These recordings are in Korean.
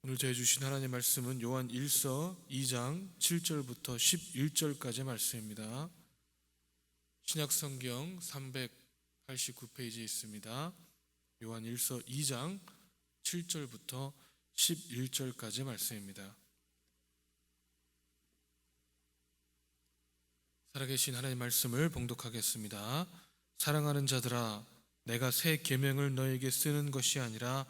오늘 저희 주신 하나님의 말씀은 요한 1서 2장 7절부터 11절까지의 말씀입니다. 신약성경 389페이지에 있습니다. 요한 1서 2장 7절부터 11절까지의 말씀입니다. 살아계신 하나님의 말씀을 봉독하겠습니다. 사랑하는 자들아, 내가 새 계명을 너에게 쓰는 것이 아니라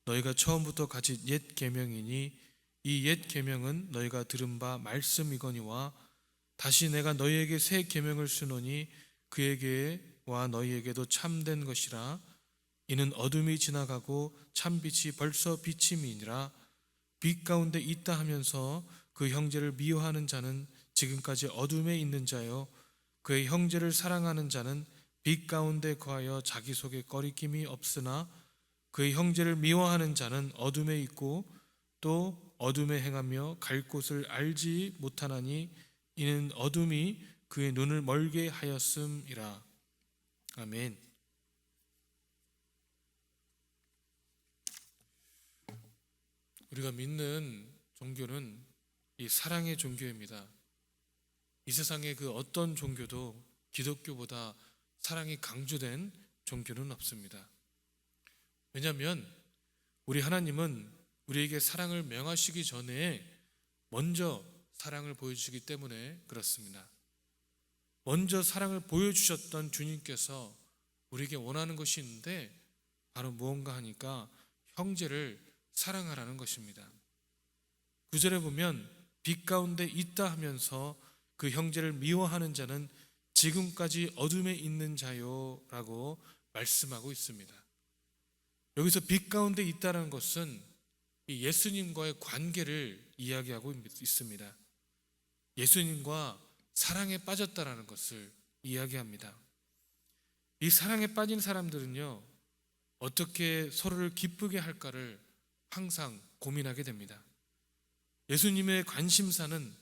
너희가 처음부터 가진 옛 계명이니 이 옛 계명은 너희가 들은 바 말씀이거니와 다시 내가 너희에게 새 계명을 쓰노니 그에게와 너희에게도 참된 것이라. 이는 어둠이 지나가고 참빛이 벌써 비침이니라. 빛 가운데 있다 하면서 그 형제를 미워하는 자는 지금까지 어둠에 있는 자요, 그의 형제를 사랑하는 자는 빛 가운데 거하여 자기 속에 거리낌이 없으나 그의 형제를 미워하는 자는 어둠에 있고 또 어둠에 행하며 갈 곳을 알지 못하나니 이는 어둠이 그의 눈을 멀게 하였음이라. 아멘. 우리가 믿는 종교는 이 사랑의 종교입니다. 이 세상의 그 어떤 종교도 기독교보다 사랑이 강조된 종교는 없습니다. 왜냐하면 우리 하나님은 우리에게 사랑을 명하시기 전에 먼저 사랑을 보여주시기 때문에 그렇습니다. 먼저 사랑을 보여주셨던 주님께서 우리에게 원하는 것이 있는데 바로 무언가 하니까 형제를 사랑하라는 것입니다. 9절에 보면 빛 가운데 있다 하면서 그 형제를 미워하는 자는 지금까지 어둠에 있는 자요 라고 말씀하고 있습니다. 여기서 빛 가운데 있다는 것은 예수님과의 관계를 이야기하고 있습니다. 예수님과 사랑에 빠졌다라는 것을 이야기합니다. 이 사랑에 빠진 사람들은요, 어떻게 서로를 기쁘게 할까를 항상 고민하게 됩니다. 예수님의 관심사는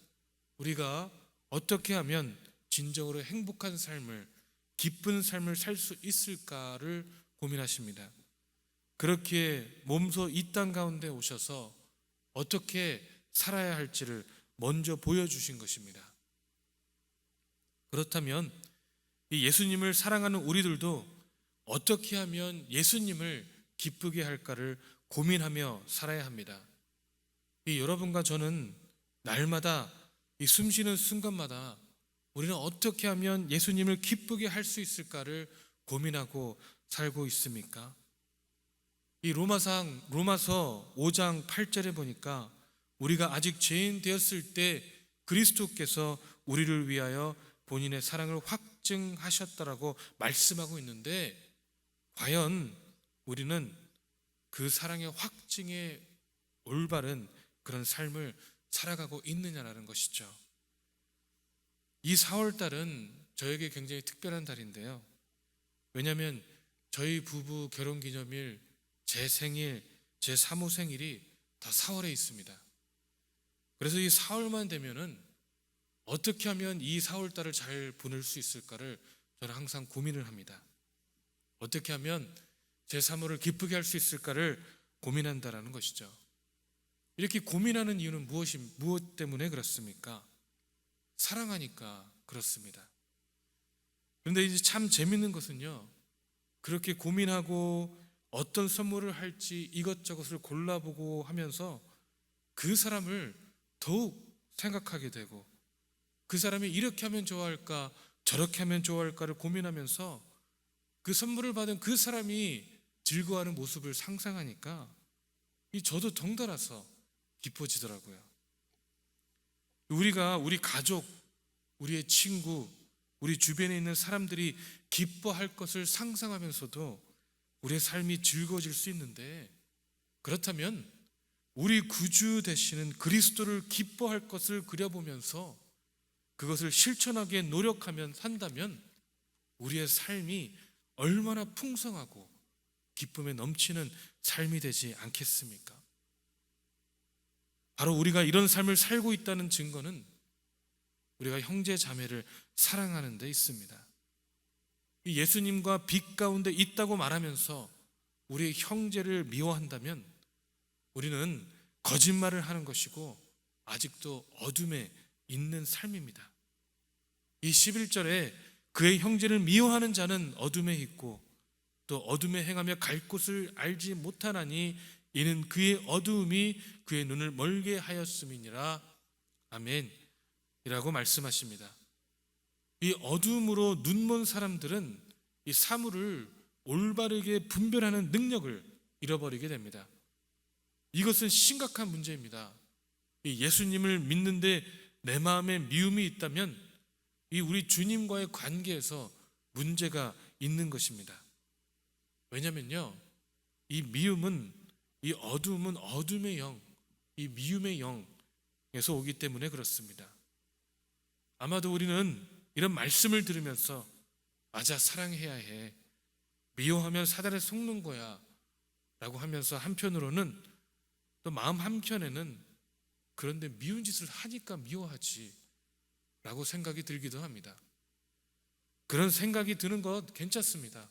우리가 어떻게 하면 진정으로 행복한 삶을, 기쁜 삶을 살 수 있을까를 고민하십니다. 그렇게 몸소 이 땅 가운데 오셔서 어떻게 살아야 할지를 먼저 보여주신 것입니다. 그렇다면 이 예수님을 사랑하는 우리들도 어떻게 하면 예수님을 기쁘게 할까를 고민하며 살아야 합니다. 이 여러분과 저는 날마다 이 숨쉬는 순간마다 우리는 어떻게 하면 예수님을 기쁘게 할 수 있을까를 고민하고 살고 있습니까? 이 로마서 5장 8절에 보니까 우리가 아직 죄인 되었을 때 그리스도께서 우리를 위하여 본인의 사랑을 확증하셨다라고 말씀하고 있는데, 과연 우리는 그 사랑의 확증에 올바른 그런 삶을 살아가고 있느냐라는 것이죠. 이 4월달은 저에게 굉장히 특별한 달인데요. 왜냐하면 저희 부부 결혼기념일, 제 생일, 제 사모 생일이 다 4월에 있습니다. 그래서 이 4월만 되면은 어떻게 하면 이 4월달을 잘 보낼 수 있을까를 저는 항상 고민을 합니다. 어떻게 하면 제 사모를 기쁘게 할 수 있을까를 고민한다라는 것이죠. 이렇게 고민하는 이유는 무엇 때문에 그렇습니까? 사랑하니까 그렇습니다. 그런데 이제 참 재밌는 것은요, 그렇게 고민하고 어떤 선물을 할지 이것저것을 골라보고 하면서 그 사람을 더욱 생각하게 되고, 그 사람이 이렇게 하면 좋아할까 저렇게 하면 좋아할까를 고민하면서 그 선물을 받은 그 사람이 즐거워하는 모습을 상상하니까 저도 덩달아서 기뻐지더라고요. 우리 가족, 우리의 친구, 우리 주변에 있는 사람들이 기뻐할 것을 상상하면서도 우리의 삶이 즐거워질 수 있는데, 그렇다면 우리 구주 되시는 그리스도를 기뻐할 것을 그려보면서 그것을 실천하기에 노력하면 산다면 우리의 삶이 얼마나 풍성하고 기쁨에 넘치는 삶이 되지 않겠습니까? 바로 우리가 이런 삶을 살고 있다는 증거는 우리가 형제 자매를 사랑하는 데 있습니다. 이 예수님과 빛 가운데 있다고 말하면서 우리의 형제를 미워한다면 우리는 거짓말을 하는 것이고 아직도 어둠에 있는 삶입니다. 이 11절에 그의 형제를 미워하는 자는 어둠에 있고 또 어둠에 행하며 갈 곳을 알지 못하나니 이는 그의 어두움이 그의 눈을 멀게 하였음이니라. 아멘 이라고 말씀하십니다. 이 어두움으로 눈먼 사람들은 이 사물을 올바르게 분별하는 능력을 잃어버리게 됩니다. 이것은 심각한 문제입니다. 이 예수님을 믿는데 내 마음에 미움이 있다면 이 우리 주님과의 관계에서 문제가 있는 것입니다. 왜냐면요, 이 미움은, 이 어두움은 어둠의 영, 이 미움의 영에서 오기 때문에 그렇습니다. 아마도 우리는 이런 말씀을 들으면서 맞아, 사랑해야 해, 미워하면 사단에 속는 거야 라고 하면서 한편으로는 또 마음 한켠에는 그런데 미운 짓을 하니까 미워하지 라고 생각이 들기도 합니다. 그런 생각이 드는 것 괜찮습니다.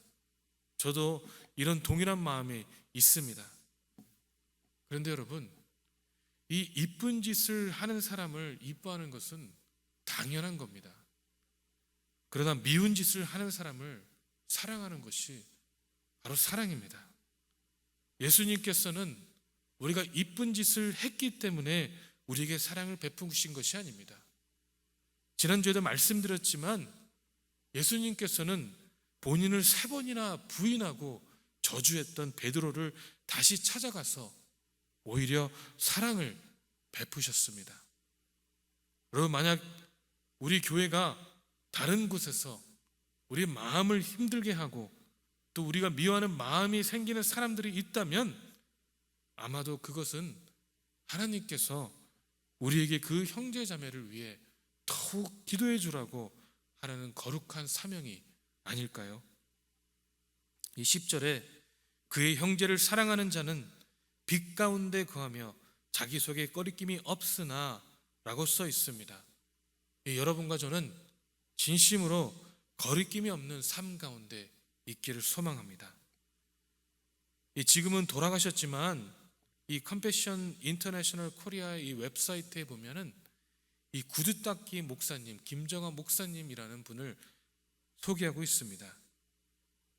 저도 이런 동일한 마음이 있습니다. 그런데 여러분, 이 이쁜 짓을 하는 사람을 이뻐하는 것은 당연한 겁니다. 그러나 미운 짓을 하는 사람을 사랑하는 것이 바로 사랑입니다. 예수님께서는 우리가 이쁜 짓을 했기 때문에 우리에게 사랑을 베푸신 것이 아닙니다. 지난주에도 말씀드렸지만 예수님께서는 본인을 3번이나 부인하고 저주했던 베드로를 다시 찾아가서 오히려 사랑을 베푸셨습니다. 여러분, 만약 우리 교회가 다른 곳에서 우리 마음을 힘들게 하고 또 우리가 미워하는 마음이 생기는 사람들이 있다면 아마도 그것은 하나님께서 우리에게 그 형제 자매를 위해 더욱 기도해 주라고 하라는 거룩한 사명이 아닐까요? 이 10절에 그의 형제를 사랑하는 자는 빛 가운데 거하며 자기 속에 꺼리낌이 없으나 라고 써 있습니다. 여러분과 저는 진심으로 거리낌이 없는 삶 가운데 있기를 소망합니다. 지금은 돌아가셨지만 이 컴패션 인터내셔널 코리아의 이 웹사이트에 보면은 이 구두 닦기 목사님, 김정환 목사님이라는 분을 소개하고 있습니다.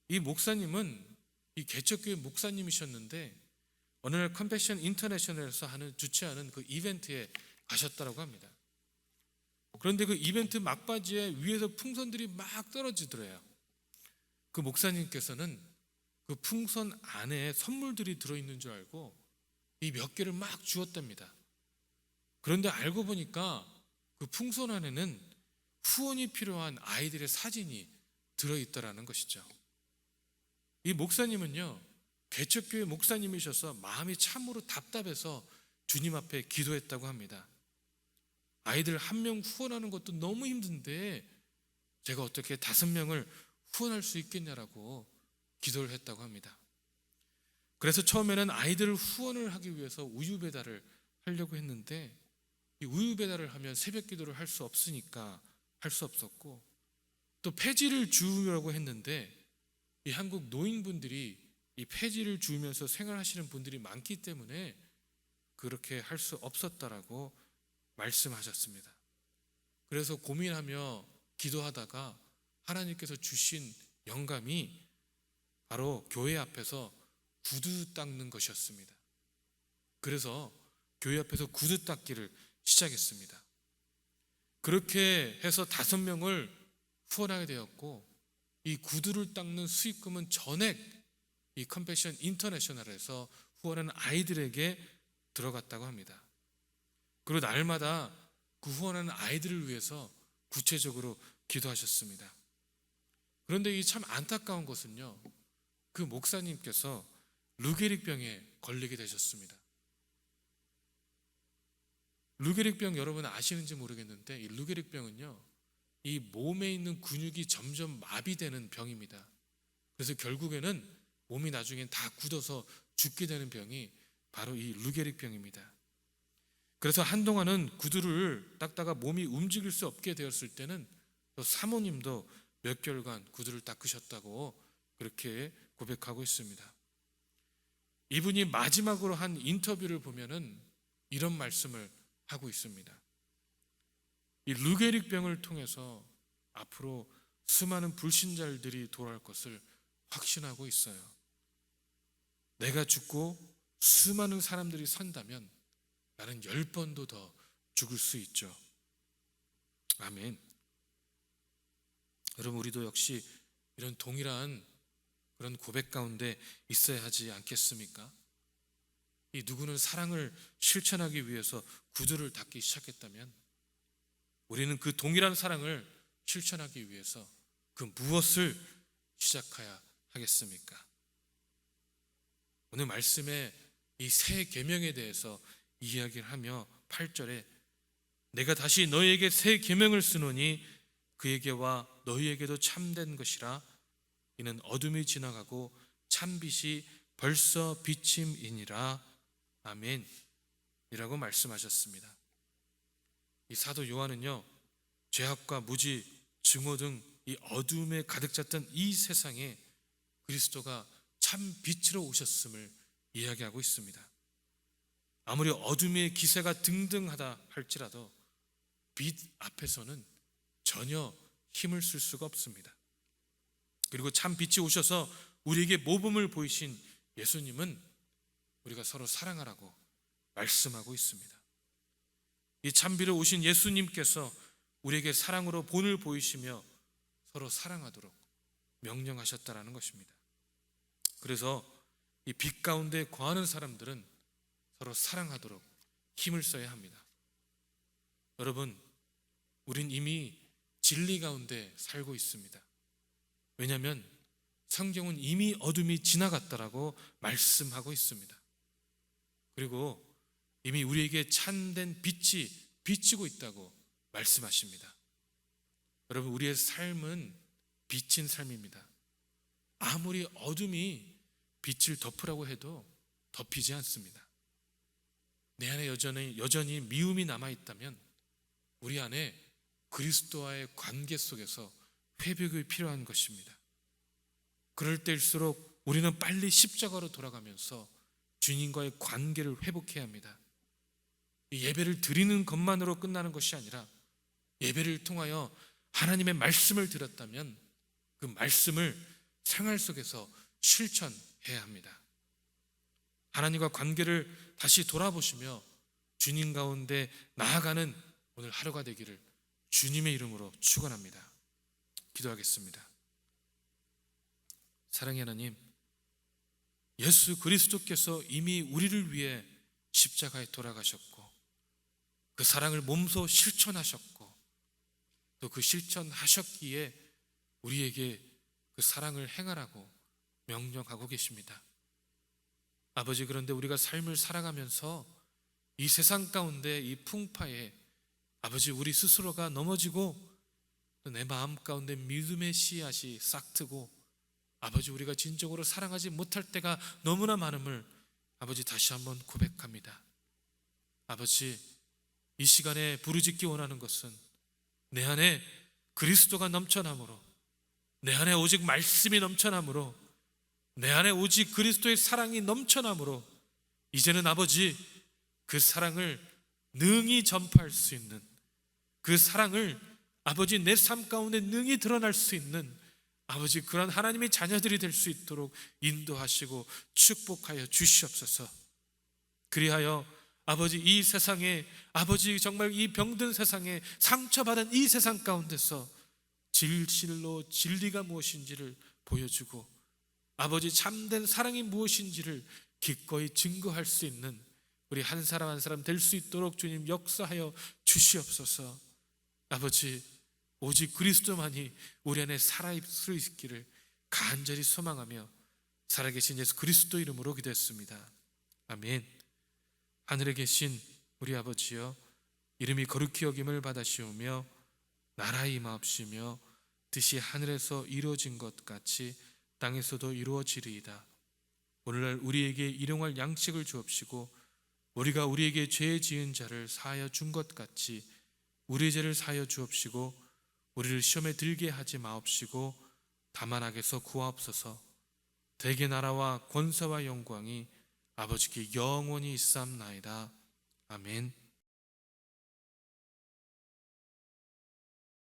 이 목사님은 이 개척교회 목사님이셨는데 어느 날 컴패션 인터내셔널에서 주최하는 그 이벤트에 가셨다고 합니다. 그런데 그 이벤트 막바지에 위에서 풍선들이 막 떨어지더래요. 그 목사님께서는 그 풍선 안에 선물들이 들어있는 줄 알고 이 몇 개를 막 주었답니다. 그런데 알고 보니까 그 풍선 안에는 후원이 필요한 아이들의 사진이 들어있더라는 것이죠. 이 목사님은요, 개척교회 목사님이셔서 마음이 참으로 답답해서 주님 앞에 기도했다고 합니다. 아이들 1명 후원하는 것도 너무 힘든데 제가 어떻게 5명을 후원할 수 있겠냐라고 기도를 했다고 합니다. 그래서 처음에는 아이들을 후원을 하기 위해서 우유 배달을 하려고 했는데 이 우유 배달을 하면 새벽 기도를 할 수 없으니까 할 수 없었고, 또 폐지를 주우려고 했는데 이 한국 노인분들이 이 폐지를 주우면서 생활하시는 분들이 많기 때문에 그렇게 할 수 없었다라고 말씀하셨습니다. 그래서 고민하며 기도하다가 하나님께서 주신 영감이 바로 교회 앞에서 구두 닦는 것이었습니다. 그래서 교회 앞에서 구두 닦기를 시작했습니다. 그렇게 해서 5명을 후원하게 되었고, 이 구두를 닦는 수익금은 전액 이 컴패션 인터내셔널에서 후원하는 아이들에게 들어갔다고 합니다. 그리고 날마다 그 후원하는 아이들을 위해서 구체적으로 기도하셨습니다. 그런데 이 참 안타까운 것은요, 그 목사님께서 루게릭병에 걸리게 되셨습니다. 루게릭병 여러분 아시는지 모르겠는데 이 루게릭병은요, 이 몸에 있는 근육이 점점 마비되는 병입니다. 그래서 결국에는 몸이 나중엔 다 굳어서 죽게 되는 병이 바로 이 루게릭병입니다. 그래서 한동안은 구두를 닦다가 몸이 움직일 수 없게 되었을 때는 또 사모님도 몇 개월간 구두를 닦으셨다고 그렇게 고백하고 있습니다. 이분이 마지막으로 한 인터뷰를 보면은 이런 말씀을 하고 있습니다. 이 루게릭병을 통해서 앞으로 수많은 불신자들이 돌아올 것을 확신하고 있어요. 내가 죽고 수많은 사람들이 산다면 나는 10번도 더 죽을 수 있죠. 아멘. 여러분, 우리도 역시 이런 동일한 그런 고백 가운데 있어야 하지 않겠습니까? 이 누구는 사랑을 실천하기 위해서 구두를 닦기 시작했다면 우리는 그 동일한 사랑을 실천하기 위해서 그 무엇을 시작해야 하겠습니까? 오늘 말씀에 이 새 계명에 대해서 이야기를 하며 8절에 내가 다시 너희에게 새 계명을 쓰노니 그에게와 너희에게도 참된 것이라 이는 어둠이 지나가고 참빛이 벌써 비침이니라. 아멘 이라고 말씀하셨습니다. 이 사도 요한은요, 죄악과 무지, 증오 등 이 어둠에 가득 찼던 이 세상에 그리스도가 참 빛으로 오셨음을 이야기하고 있습니다. 아무리 어둠의 기세가 등등하다 할지라도 빛 앞에서는 전혀 힘을 쓸 수가 없습니다. 그리고 참 빛이 오셔서 우리에게 모범을 보이신 예수님은 우리가 서로 사랑하라고 말씀하고 있습니다. 이 참비로 오신 예수님께서 우리에게 사랑으로 본을 보이시며 서로 사랑하도록 명령하셨다라는 것입니다. 그래서 이 빛 가운데 거하는 사람들은 서로 사랑하도록 힘을 써야 합니다. 여러분, 우린 이미 진리 가운데 살고 있습니다. 왜냐하면 성경은 이미 어둠이 지나갔다라고 말씀하고 있습니다. 그리고 이미 우리에게 참된 빛이 비치고 있다고 말씀하십니다. 여러분, 우리의 삶은 비친 삶입니다. 아무리 어둠이 빛을 덮으라고 해도 덮이지 않습니다. 내 안에 여전히 미움이 남아있다면 우리 안에 그리스도와의 관계 속에서 회복이 필요한 것입니다. 그럴 때일수록 우리는 빨리 십자가로 돌아가면서 주님과의 관계를 회복해야 합니다. 예배를 드리는 것만으로 끝나는 것이 아니라 예배를 통하여 하나님의 말씀을 들었다면 그 말씀을 생활 속에서 실천해야 합니다. 하나님과 관계를 다시 돌아보시며 주님 가운데 나아가는 오늘 하루가 되기를 주님의 이름으로 축원합니다. 기도하겠습니다. 사랑의 하나님, 예수 그리스도께서 이미 우리를 위해 십자가에 돌아가셨고 그 사랑을 몸소 실천하셨고 또 그 실천하셨기에 우리에게 그 사랑을 행하라고 명령하고 계십니다. 아버지, 그런데 우리가 삶을 살아가면서 이 세상 가운데 이 풍파에 아버지 우리 스스로가 넘어지고 또 내 마음 가운데 믿음의 씨앗이 싹트고 아버지 우리가 진정으로 사랑하지 못할 때가 너무나 많음을 아버지 다시 한번 고백합니다. 아버지, 이 시간에 부르짖기 원하는 것은 내 안에 그리스도가 넘쳐나므로 내 안에 오직 말씀이 넘쳐나므로 내 안에 오직 그리스도의 사랑이 넘쳐나므로 이제는 아버지 그 사랑을 능히 전파할 수 있는 그 사랑을 아버지 내 삶 가운데 능히 드러날 수 있는 아버지 그런 하나님의 자녀들이 될 수 있도록 인도하시고 축복하여 주시옵소서. 그리하여 아버지 이 세상에 아버지 정말 이 병든 세상에 상처받은 이 세상 가운데서 진실로 진리가 무엇인지를 보여주고 아버지 참된 사랑이 무엇인지를 기꺼이 증거할 수 있는 우리 한 사람 한 사람 될 수 있도록 주님 역사하여 주시옵소서. 아버지 오직 그리스도만이 우리 안에 살아있을 수 있기를 간절히 소망하며 살아계신 예수 그리스도 이름으로 기도했습니다. 아멘. 하늘에 계신 우리 아버지여, 이름이 거룩히 여김을 받으시오며 나라의 임하옵시며 뜻이 하늘에서 이루어진 것 같이 땅에서도 이루어지리이다. 오늘날 우리에게 일용할 양식을 주옵시고 우리가 우리에게 죄 지은 자를 사하여 준 것 같이 우리의 죄를 사하여 주옵시고 우리를 시험에 들게 하지 마옵시고 다만 악에서 구하옵소서. 대개 나라와 권세와 영광이 아버지께 영원히 있사옵나이다. 아멘.